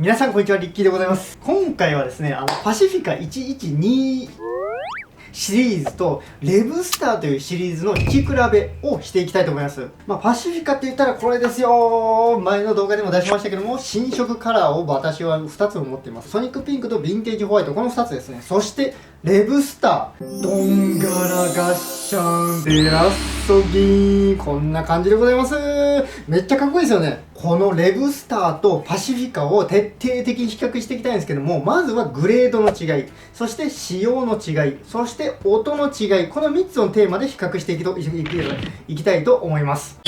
皆さんこんにちは、リッキーでございます。今回はですね、パシフィカ112シリーズとレブスターというシリーズの聴き比べをしていきたいと思います。パシフィカって言ったらこれですよ。前の動画でも出しましたけども、新色カラーを私は2つを持っています。ソニックピンクとヴィンテージホワイト、この2つですね。そしてレブスター、ドンガラガッシャンデラッソギー、こんな感じでございます。めっちゃかっこいいですよね。このレブスターとパシフィカを徹底的に比較していきたいんですけども、まずはグレードの違い、そして仕様の違い、そして音の違い、この3つのテーマで比較していきたいと思います。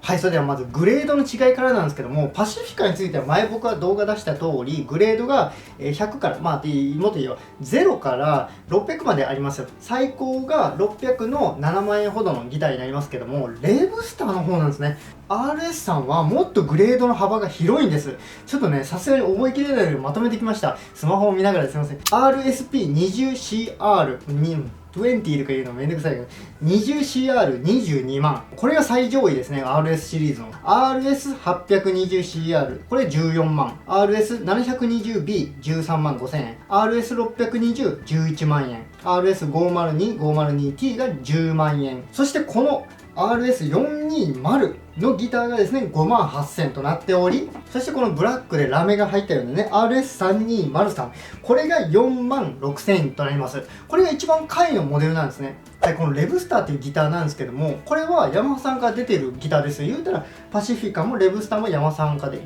はい、それではまずグレードの違いからなんですけども、パシフィカについては前僕は動画出した通り、グレードが100から、もっと言えば0から600まであります。最高が600の7万円ほどのギターになりますけども、レブスターの方なんですね。RS さんはもっとグレードの幅が広いんです。ちょっとね、さすがに覚えきれないのでまとめてきました。スマホを見ながらすいません。RSP20CR に20とかいうのめんどくさいけど、20CR22 万。これが最上位ですね、RS シリーズの。RS820CR、これ14万。RS720B13 万5千円。RS620、11万円。RS502、502T が10万円。そしてこのRS420 のギターがですね、5万8000となっており、そしてこのブラックでラメが入ったようなね、RS3203、これが4万6000となります。これが一番下位のモデルなんですね。はい、このレブスターっていうギターなんですけども、これはヤマハさんから出てるギターです。言うたら、パシフィカもレブスターもヤマハさんから出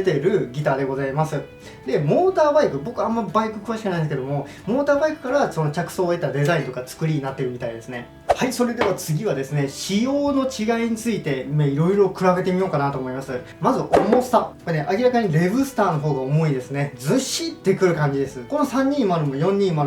てるギターでございます。で、モーターバイク、僕あんまバイク詳しくないんですけども、モーターバイクからその着想を得たデザインとか作りになってるみたいですね。はい、それでは次はですね、仕様の違いについていろいろ比べてみようかなと思います。まず重さ。これね、明らかにレブスターの方が重いですね。ずしってくる感じです。この320も420も、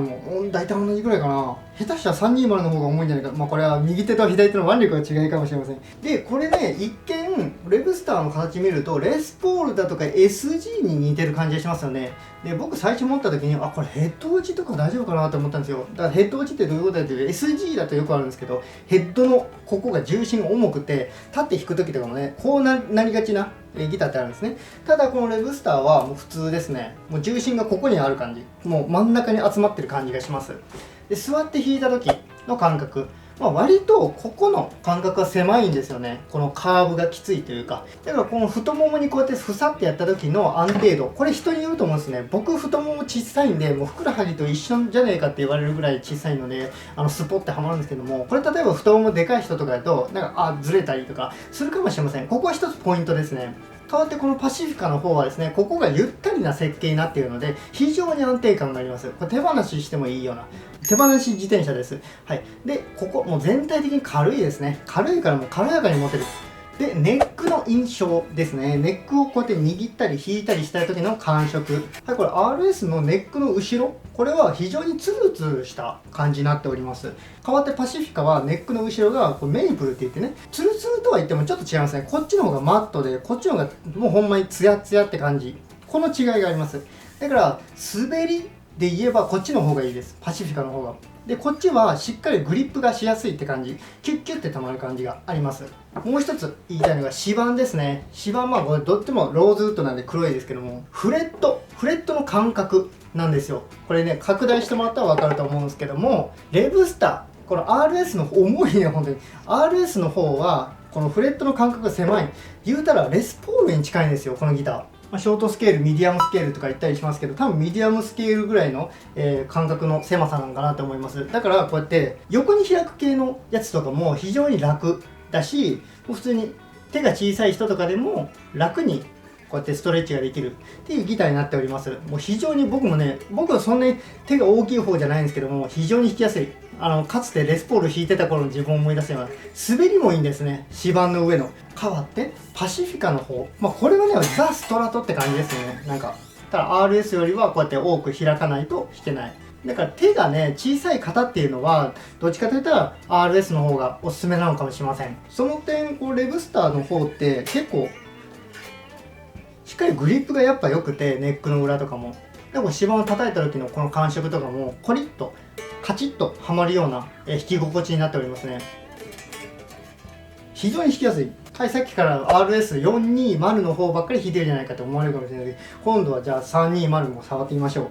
大体同じぐらいかな。下手したら320の方が重いんじゃないか。これは右手と左手の腕力が違いかもしれません。で、これね、一見、レブスターの形見ると、レスポールだとか SG に似てる感じがしますよね。で、僕最初持った時に、これヘッド落ちとか大丈夫かなと思ったんですよ。だからヘッド落ちってどういうことだっていうと、SG だとよくあるんですけど、ヘッドのここが重心が重くて、立って弾く時とかもね、こうなりがちなギターってあるんですね。ただこのレブスターはもう普通ですね。もう重心がここにある感じ。もう真ん中に集まってる感じがします。で、座って弾いた時の感覚。割とここの感覚が狭いんですよね。このカーブがきついというか。だからこの太ももにこうやってふさってやった時の安定度。これ人によると思うんですね。僕太もも小さいんで、もうふくらはぎと一緒じゃねえかって言われるぐらい小さいので、スポってはまるんですけども、これ例えば太ももでかい人とかだと、ずれたりとかするかもしれません。ここは一つポイントですね。代わってこのパシフィカの方はですね、ここがゆったりな設計になっているので、非常に安定感があります。これ手放ししてもいいような。手放し自転車です。はい。で、ここ、もう全体的に軽いですね。軽いからもう軽やかに持てる。で、ネックの印象ですね。ネックをこうやって握ったり引いたりした時の感触。はい、これ RS のネックの後ろ。これは非常にツルツルした感じになっております。代わってパシフィカはネックの後ろがこうメイプルって言ってね、ツルツルとは言ってもちょっと違いますね。こっちの方がマットで、こっちの方がもうほんまにツヤツヤって感じ。この違いがあります。だから、滑りで言えばこっちの方がいいです。パシフィカの方が。で、こっちはしっかりグリップがしやすいって感じ。キュッキュッて溜まる感じがあります。もう一つ言いたいのが指板ですね。指板これどっちもローズウッドなんで黒いですけども、フレットの感覚なんですよ。これね、拡大してもらったらわかると思うんですけども、レブスター、この RS の重いね、本当に。RS の方は、このフレットの間隔が狭い。言うたらレスポールに近いんですよ、このギター。ショートスケール、ミディアムスケールとか言ったりしますけど、多分ミディアムスケールぐらいの、間隔の狭さなのかなと思います。だからこうやって横に開く系のやつとかも非常に楽だし、普通に手が小さい人とかでも楽にこうやってストレッチができるっていうギターになっております。もう非常に僕はそんなに手が大きい方じゃないんですけども、非常に弾きやすい。かつてレスポール弾いてた頃の自分を思い出せば、滑りもいいんですね。指板の上の。変わって、パシフィカの方。これはね、ザ・ストラトって感じですね。ただ RS よりはこうやって多く開かないと弾けない。だから手がね、小さい方っていうのは、どっちかといったら RS の方がおすすめなのかもしれません。その点、レブスターの方って結構、しっかりグリップがやっぱ良くて、ネックの裏とかも。でも指板を叩いた時のこの感触とかも、コリッと、カチッとはまるような弾き心地になっておりますね。非常に弾きやすい。はい、さっきから RS420 の方ばっかり弾いてるじゃないかと思われるかもしれないけど、今度はじゃあ320も触ってみましょう。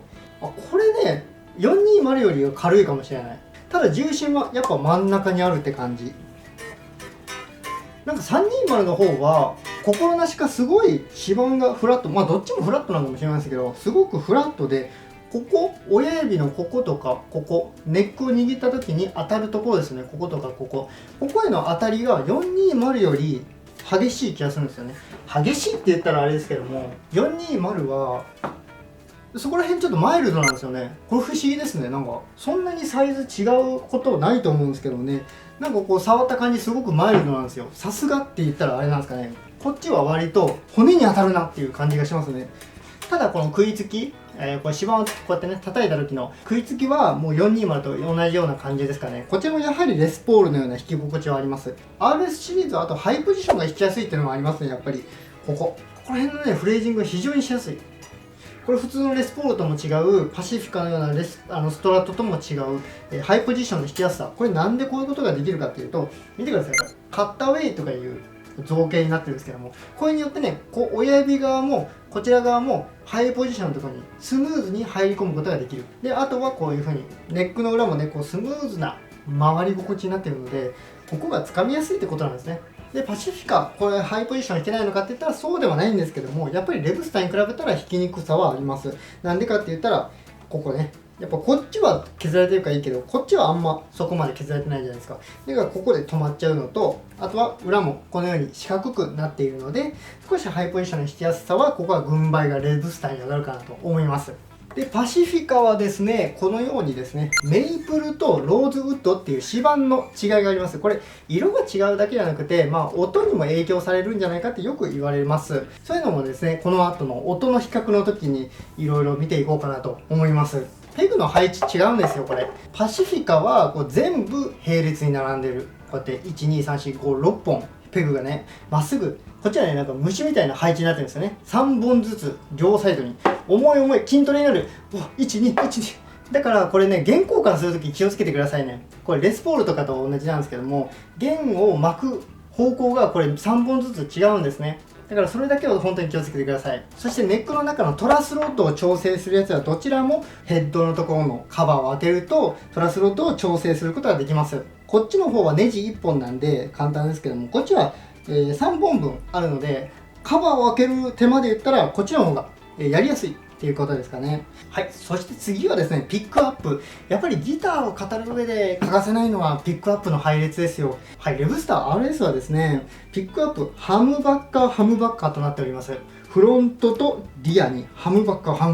これね、420よりは軽いかもしれない。ただ重心はやっぱ真ん中にあるって感じ。なんか320の方は心なしかすごい指板がフラット、どっちもフラットなのかもしれないですけど、すごくフラットで、ここ親指のこことかここネックを握った時に当たるところですね、こことかここへの当たりが420より激しい気がするんですよね。激しいって言ったらあれですけども、420はそこら辺ちょっとマイルドなんですよね。これ不思議ですね。なんかそんなにサイズ違うことないと思うんですけどね、なんかこう触った感じすごくマイルドなんですよ。さすがって言ったらあれなんですかね。こっちは割と骨に当たるなっていう感じがしますね。ただこの食いつき、これ指板をこうやってね叩いた時の食いつきはもう420と同じような感じですかね。こちらもやはりレスポールのような弾き心地はあります。RS シリーズはあとハイポジションが弾きやすいっていうのもありますね。やっぱりこら辺のねフレージングが非常にしやすい。これ普通のレスポールとも違う、パシフィカのようなストラットとも違う、ハイポジションの弾きやすさ。これなんでこういうことができるかっていうと、見てください。カッターウェイとかいう造形になってるんですけども、これによってね、こう親指側もこちら側もハイポジションのところにスムーズに入り込むことができる。で、あとはこういうふうにネックの裏もね、こうスムーズな回り心地になっているので、ここがつかみやすいってことなんですね。で、パシフィカ、これハイポジション弾けないのかって言ったらそうではないんですけども、やっぱりレブスターに比べたら弾きにくさはあります。なんでかって言ったら、ここね、やっぱこっちは削られてるからいいけど、こっちはあんまそこまで削られてないじゃないですか。だからここで止まっちゃうのと、あとは裏もこのように四角くなっているので、少しハイポジションの弾きやすさは、ここは軍配がレブスターに上がるかなと思います。で、パシフィカはですね、このようにですね、メイプルとローズウッドっていう指板の違いがあります。これ、色が違うだけじゃなくて、音にも影響されるんじゃないかってよく言われます。そういうのもですね、この後の音の比較の時にいろいろ見ていこうかなと思います。ペグの配置違うんですよ、これ。パシフィカはこう全部並列に並んでる。こうやって、1、2、3、4、5、6本。ペグがね、まっすぐ。こっちはね、なんか虫みたいな配置になってるんですよね。3本ずつ、両サイドに。重い筋トレになる。1、2、1、2。だからこれね、弦交換するとき気をつけてくださいね。これレスポールとかと同じなんですけども、弦を巻く方向がこれ3本ずつ違うんですね。だからそれだけを本当に気をつけてください。そしてネックの中のトラスロッドを調整するやつはどちらもヘッドのところのカバーを開けるとトラスロッドを調整することができます。こっちの方はネジ1本なんで簡単ですけども、こっちは3本分あるので、カバーを開ける手間で言ったらこっちの方がやりやすいっていうことですかね。はい、そして次はですね、ピックアップ。やっぱりギターを語る上で欠かせないのはピックアップの配列ですよ。はい、レブスター RS はですね、ピックアップ、ハムバッカーとなっております。フロントとリアにハムバッカー、ハ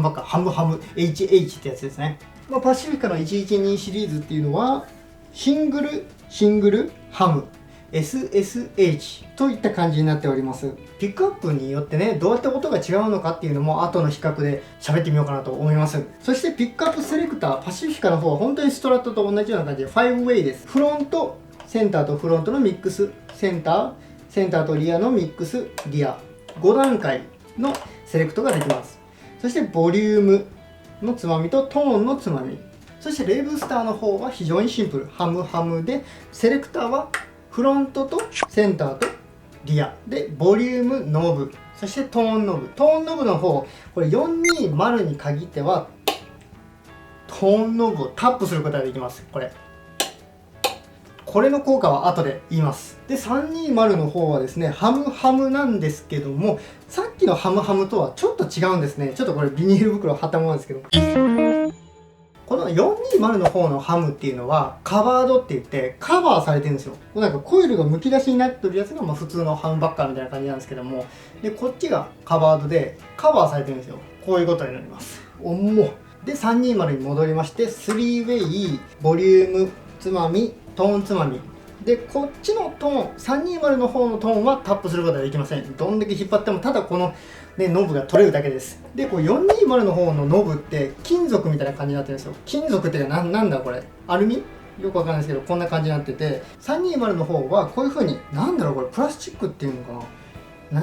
ム、HH ってやつですね。パシフィカの112シリーズっていうのは、シングル、ハム。SSH といった感じになっております。ピックアップによってね、どうやって音が違うのかっていうのも後の比較で喋ってみようかなと思います。そしてピックアップセレクター、パシフィカの方は本当にストラットと同じような感じで5ウェイです。フロント、センターとフロントのミックス、センターとリアのミックス、リア。5段階のセレクトができます。そしてボリュームのつまみとトーンのつまみ。そしてレブスターの方は非常にシンプル。ハムで、セレクターはフロントとセンターとリアでボリュームノブ、そしてトーンノブの方、これ420に限ってはトーンノブをタップすることができます。これの効果は後で言います。で、320の方はですね、ハムなんですけども、さっきのハムとはちょっと違うんですね。ちょっとこれビニール袋貼ったものですけど、この420の方のハムっていうのはカバードって言ってカバーされてるんですよ。なんかコイルがむき出しになってるやつが普通のハムバッカーみたいな感じなんですけども、でこっちがカバードでカバーされてるんですよ。こういうことになります。で320に戻りまして、3ウェイ、ボリュームつまみ、トーンつまみで、こっちのトーン、320の方のトーンはタップすることはできません。どんだけ引っ張ってもただこのね、ノブが取れるだけです。で、こう420の方のノブって金属みたいな感じになってるんですよ。金属ってなんだこれ、アルミよくわかんないですけど、こんな感じになってて、320の方はこういう風に、これプラスチックっていうのかな、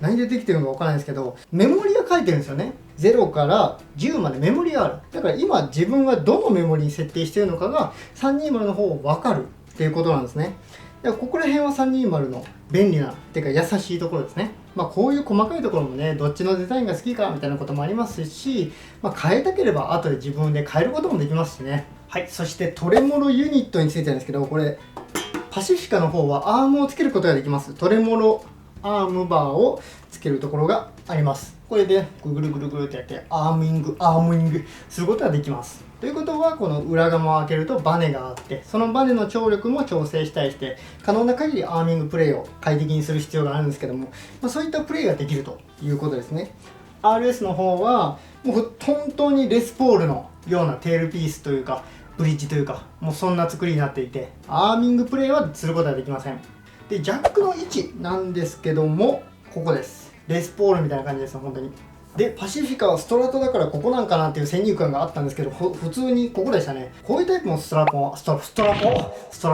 何でできてるのかわからないですけど、メモリが書いてるんですよね。0から10までメモリがある。だから今自分がどのメモリに設定しているのかが320の方分かるっていうことなんですね。でここら辺は320の便利なっていうか優しいところですね。こういう細かいところもね、どっちのデザインが好きかみたいなこともありますし、変えたければ後で自分で変えることもできますしね。はい、そしてトレモロユニットについてなんですけど、これパシフィカの方はアームをつけることができます。トレモロアームバーをつけるところがあります。これでぐるぐるぐるってやってアームイングすることができます。ということは、この裏側を開けるとバネがあって、そのバネの張力も調整したりして、可能な限りアーミングプレイを快適にする必要があるんですけども、そういったプレイができるということですね。RS の方はもう本当にレスポールのようなテールピースというかブリッジというか、もうそんな作りになっていて、アーミングプレイはすることはできません。でジャックの位置なんですけども、ここです。レスポールみたいな感じです、本当に。でパシフィカはストラトだからここなんかなっていう先入観があったんですけど、普通にここでしたね。こういうタイプのストラ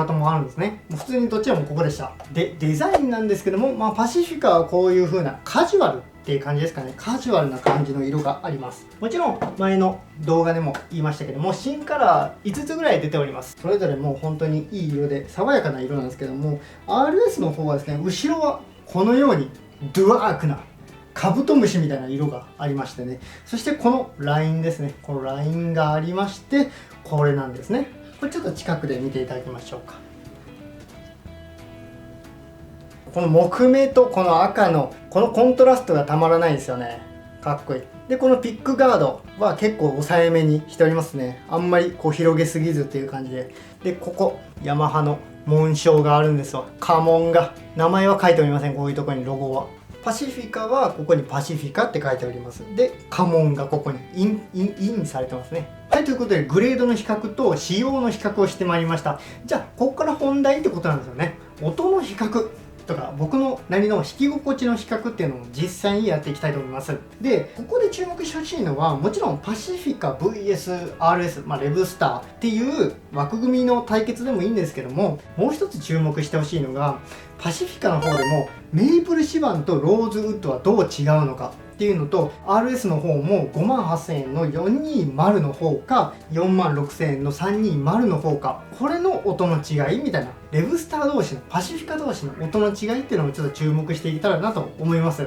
トもあるんですね。もう普通にどっちもここでした。でデザインなんですけども、パシフィカはこういう風なカジュアルっていう感じですかね。カジュアルな感じの色があります。もちろん前の動画でも言いましたけども、新カラー5つぐらい出ております。それぞれもう本当にいい色で爽やかな色なんですけども、 RS の方はですね、後ろはこのようにドゥアークなカブトムシみたいな色がありましてね、そしてこのラインですね、このラインがありまして、これなんですね。これちょっと近くで見ていただきましょうか。この木目とこの赤のこのコントラストがたまらないですよね。かっこいい。でこのピックガードは結構抑えめにしておりますね。あんまりこう広げすぎずっていう感じで。でここヤマハの紋章があるんですわ。家紋が、名前は書いておりません。こういうところにロゴは。パシフィカはここにパシフィカって書いております。で家紋がここにインされてますね。はい、ということでグレードの比較と仕様の比較をしてまいりました。じゃあここから本題ってことなんですよね。音の比較とか僕のなりの弾き心地の比較っていうのを実際にやっていきたいと思います。でここで注目してほしいのは、もちろんパシフィカ VSRS、レブスターっていう枠組みの対決でもいいんですけども、もう一つ注目してほしいのが、パシフィカの方でもメープルシバンとローズウッドはどう違うのかっていうのと、 RS の方も58,000円の420の方か46,000円の320の方か、これの音の違いみたいな、レブスター同士のパシフィカ同士の音の違いっていうのもちょっと注目していけたらなと思います。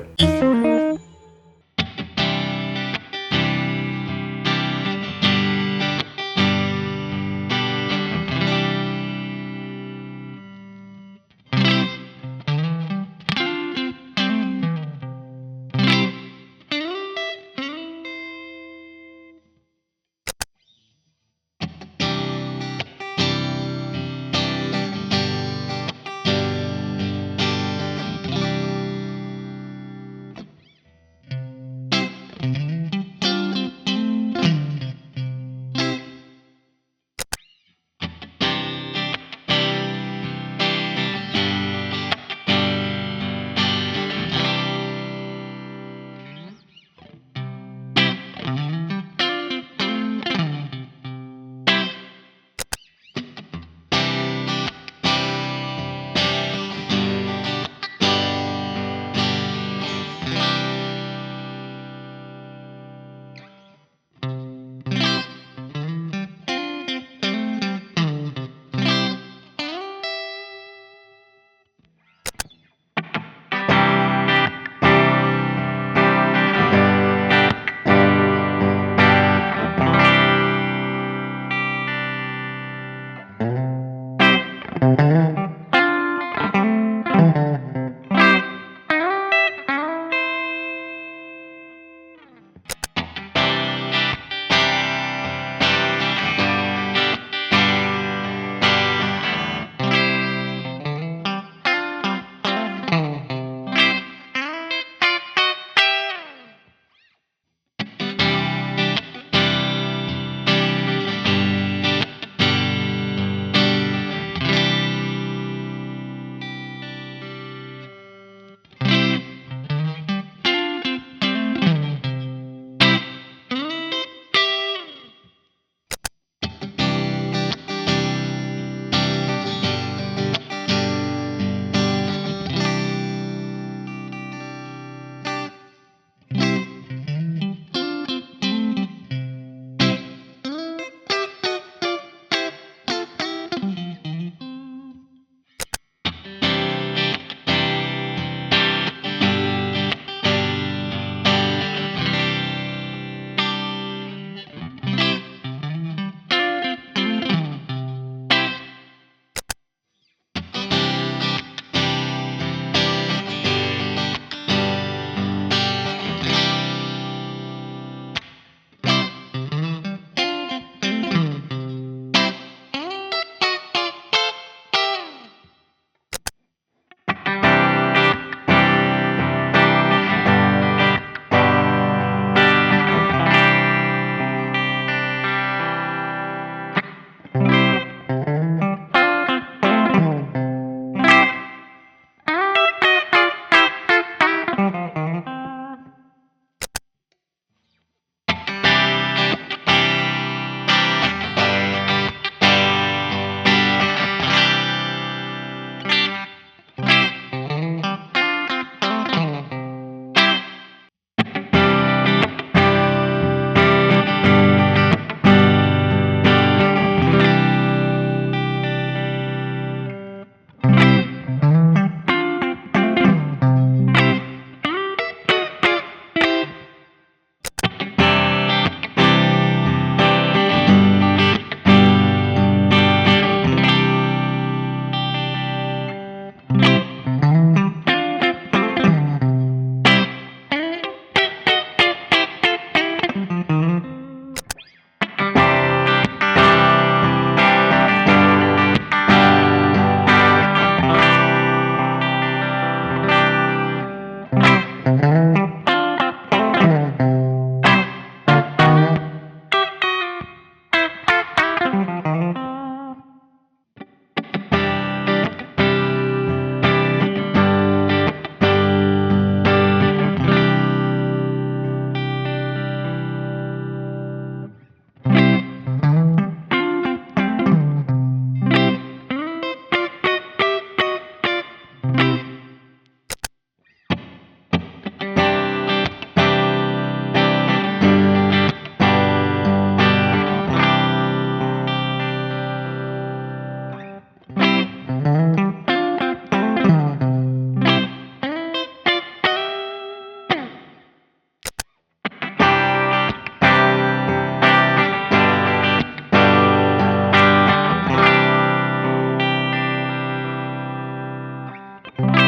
は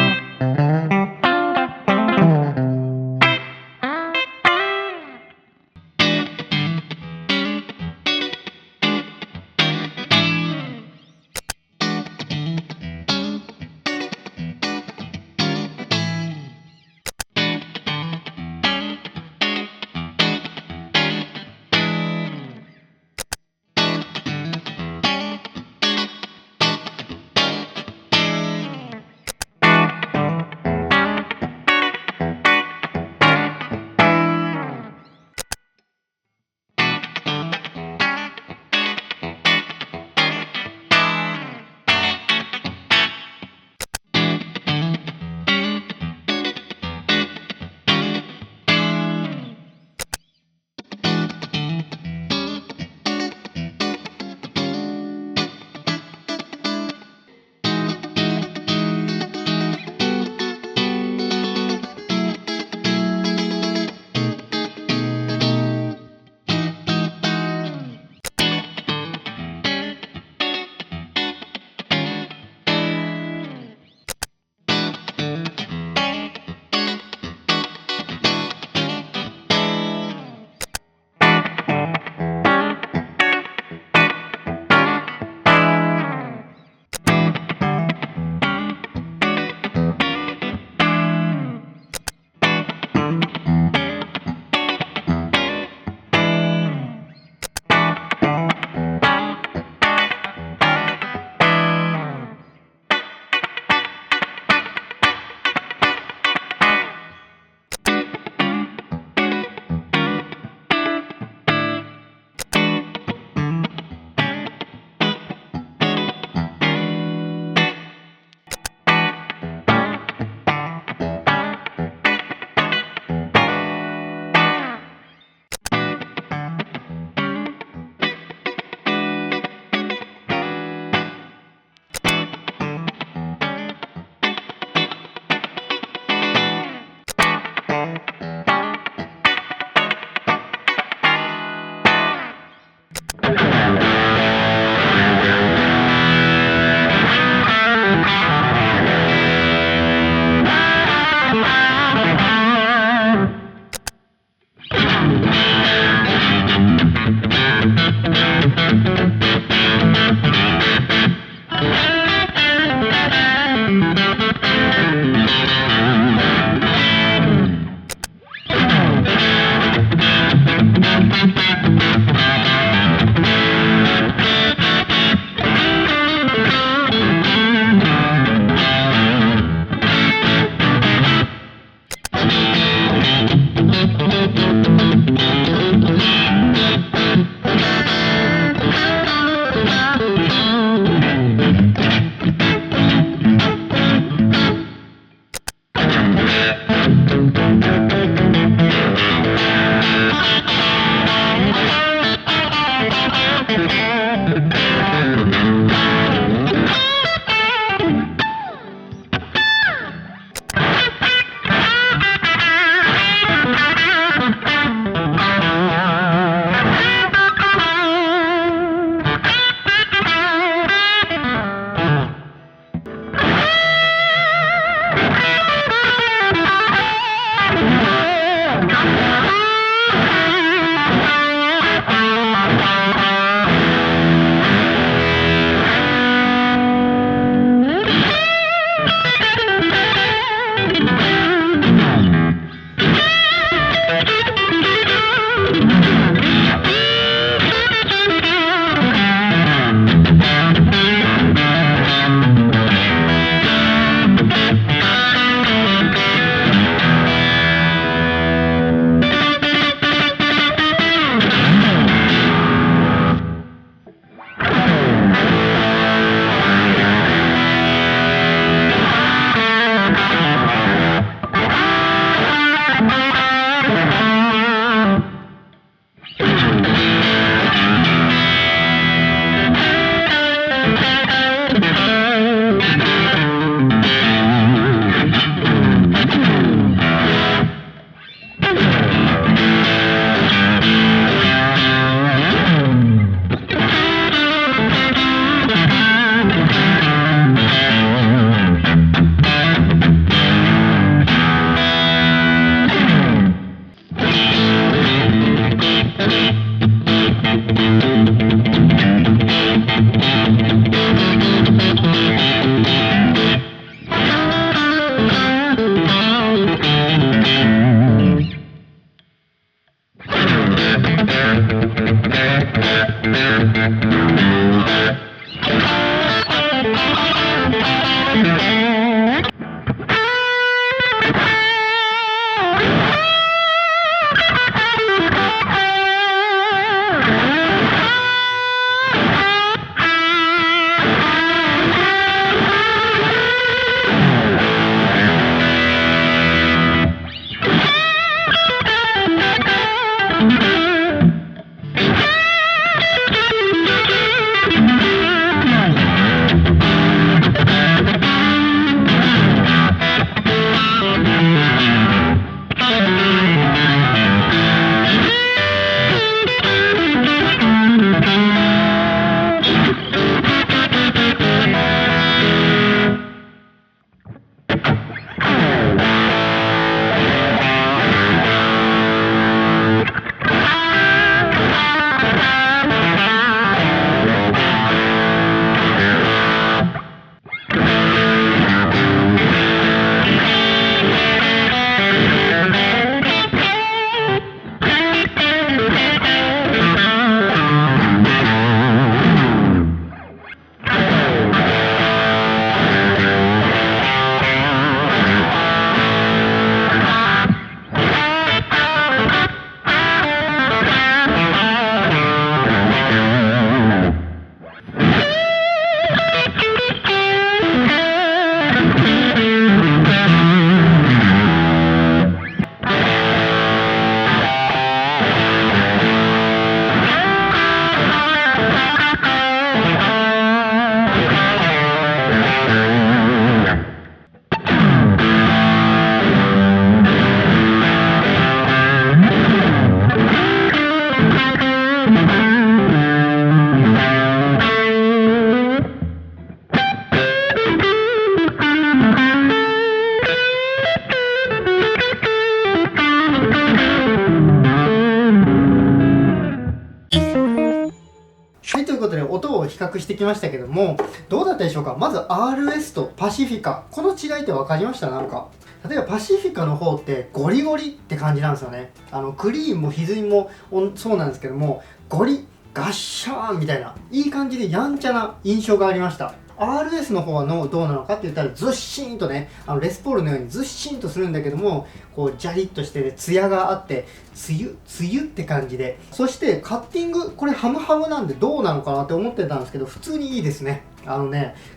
比較してきましたけども、どうだったでしょうか。まず RS とパシフィカ、この違いって分かりました？なんか例えばパシフィカの方ってゴリゴリって感じなんですよね。クリーンも歪みもそうなんですけども、ゴリガッシャーンみたいないい感じでやんちゃな印象がありました。 RS の方はどうなのかって言ったら、ずっしーんとね、レスポールのようにずっしーんとするんだけども、こうジャリッとしてツヤがあってつゆって感じで、そしてカッティング、これハムハムなんでどうなのかなって思ってたんですけど、普通にいいですね。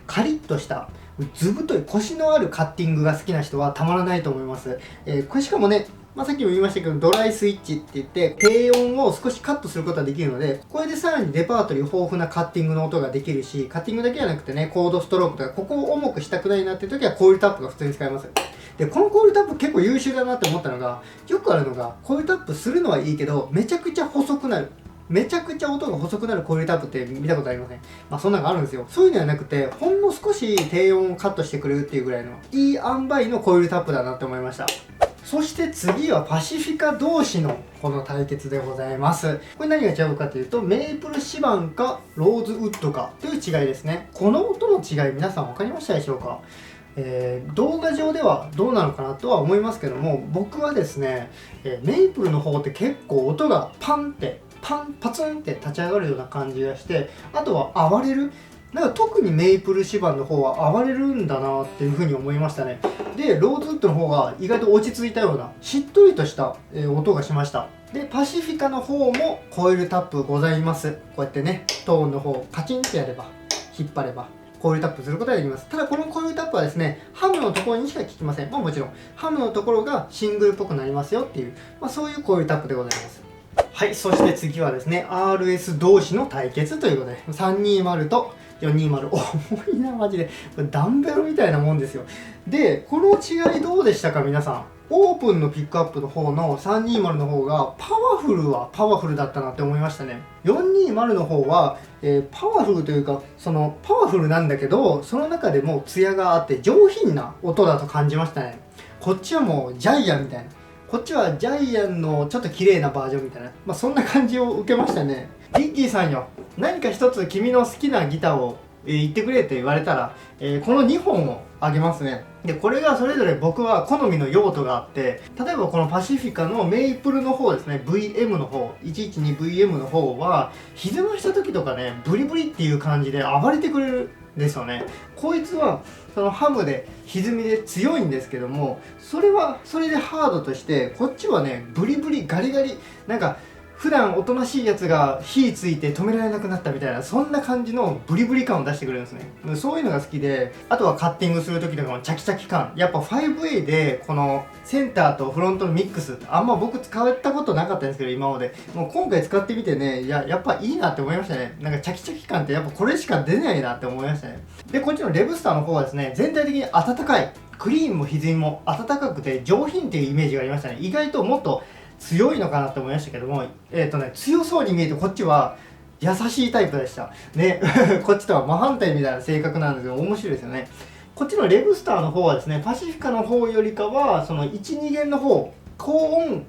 カリッとしたずぶといコシのあるカッティングが好きな人はたまらないと思います。これしかもね、さっきも言いましたけど、ドライスイッチって言って低音を少しカットすることができるので、これでさらにレパートリー豊富なカッティングの音ができるし、カッティングだけじゃなくてね、コードストロークとか、ここを重くしたくないなっていう時はコイルタップが普通に使えます。で、このコイルタップ結構優秀だなって思ったのが、よくあるのが、コイルタップするのはいいけどめちゃくちゃ細くなる、めちゃくちゃ音が細くなるコイルタップって見たことありません？そんなのがあるんですよ。そういうのではなくて、ほんの少し低音をカットしてくれるっていうぐらいのいい塩梅のコイルタップだなって思いました。そして次はパシフィカ同士のこの対決でございます。これ何が違うかというと、メープルシバンかローズウッドかという違いですね。この音の違い、皆さん分かりましたでしょうか？動画上ではどうなのかなとは思いますけども、僕はですね、メープルの方って結構音がパツンって立ち上がるような感じがして、あとは暴れる、なんか特にメイプルシバンの方は暴れるんだなっていう風に思いましたね。で、ローズウッドの方が意外と落ち着いたようなしっとりとした、音がしました。で、パシフィカの方もコイルタップございます。こうやってね、トーンの方カチンってやれば、引っ張ればコイルタップすることができます。ただこのコイルタップはですね、ハムのところにしか効きません。もちろんハムのところがシングルっぽくなりますよっていう、そういうコイルタップでございます。はい、そして次はですね、RS 同士の対決ということで、320と420、重いなマジで、これダンベルみたいなもんですよ。で、この違いどうでしたか皆さん。オープンのピックアップの方の320の方がパワフルはパワフルだったなって思いましたね。420の方は、パワフルというか、パワフルなんだけど、その中でもツヤがあって上品な音だと感じましたね。こっちはもうジャイアンみたいな、こっちはジャイアンのちょっと綺麗なバージョンみたいな、そんな感じを受けましたね。リッキーさんよ、何か一つ君の好きなギターを言ってくれって言われたら、この2本をあげますね。で、これがそれぞれ僕は好みの用途があって、例えばこのパシフィカのメイプルの方ですね、 VM の方 112VM の方は歪ました時とかね、ブリブリっていう感じで暴れてくれるんですよね。こいつはそのハムで歪みで強いんですけども、それはそれでハードとして、こっちはねブリブリガリガリ、なんか普段おとなしいやつが火ついて止められなくなったみたいな、そんな感じのブリブリ感を出してくれるんですね。そういうのが好きで、あとはカッティングする時とかもチャキチャキ感、やっぱ 5A でこのセンターとフロントのミックス、あんま僕使ったことなかったんですけど今まで、もう今回使ってみてね、やっぱいいなって思いましたね。なんかチャキチャキ感ってやっぱこれしか出ないなって思いましたね。で、こっちのレブスターの方はですね、全体的に温かい、クリーンも歪みも温かくて上品っていうイメージがありましたね。意外ともっと強いのかなと思いましたけども、強そうに見えてこっちは優しいタイプでしたね。こっちとは真反対みたいな性格なんですけど、面白いですよね。こっちのレブスターの方はですね、パシフィカの方よりかはその12弦の方、高音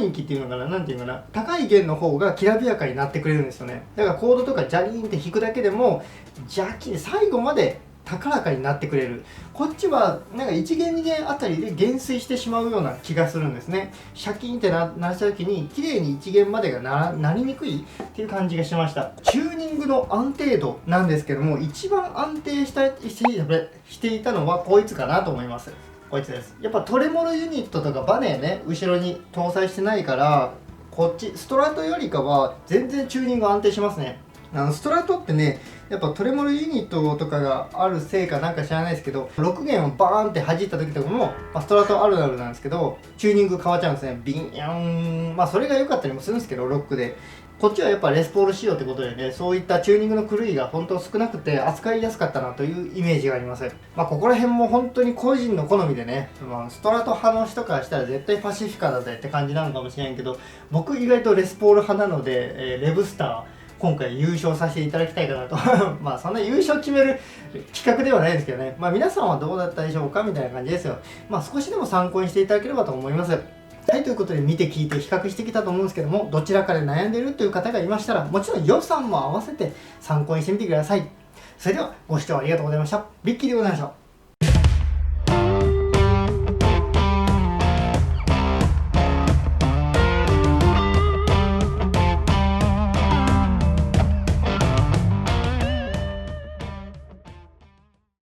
域っていうのかな、なんていうのかな、高い弦の方がきらびやかになってくれるんですよね。だからコードとかジャリーンって弾くだけでも邪気で最後まで高らかになってくれる。こっちはなんか1弦2弦あたりで減衰してしまうような気がするんですね。シャキンって鳴らした時に綺麗に1弦までがなりにくいっていう感じがしました。チューニングの安定度なんですけども、一番安定していたのはこいつかなと思います。こいつです。やっぱトレモロユニットとかバネね、後ろに搭載してないから、こっちストラトよりかは全然チューニング安定しますね。ストラトってね、やっぱトレモロユニットとかがあるせいかなんか知らないですけど、6弦をバーンって弾いた時とかも、ストラトあるあるなんですけど、チューニング変わっちゃうんですね。ビンヤン、それが良かったりもするんですけど、ロックで。こっちはやっぱレスポール仕様ってことでね、そういったチューニングの狂いが本当少なくて扱いやすかったなというイメージがあります。ここら辺も本当に個人の好みでね、ストラト派の人からしたら絶対パシフィカだぜって感じなのかもしれないけど、僕意外とレスポール派なので、レブスター今回優勝させていただきたいかなとそんな優勝決める企画ではないですけどね、皆さんはどうだったでしょうかみたいな感じですよ。少しでも参考にしていただければと思います。はい、ということで見て聞いて比較してきたと思うんですけども、どちらかで悩んでいるという方がいましたら、もちろん予算も合わせて参考にしてみてください。それではご視聴ありがとうございました。ビッキーでございました。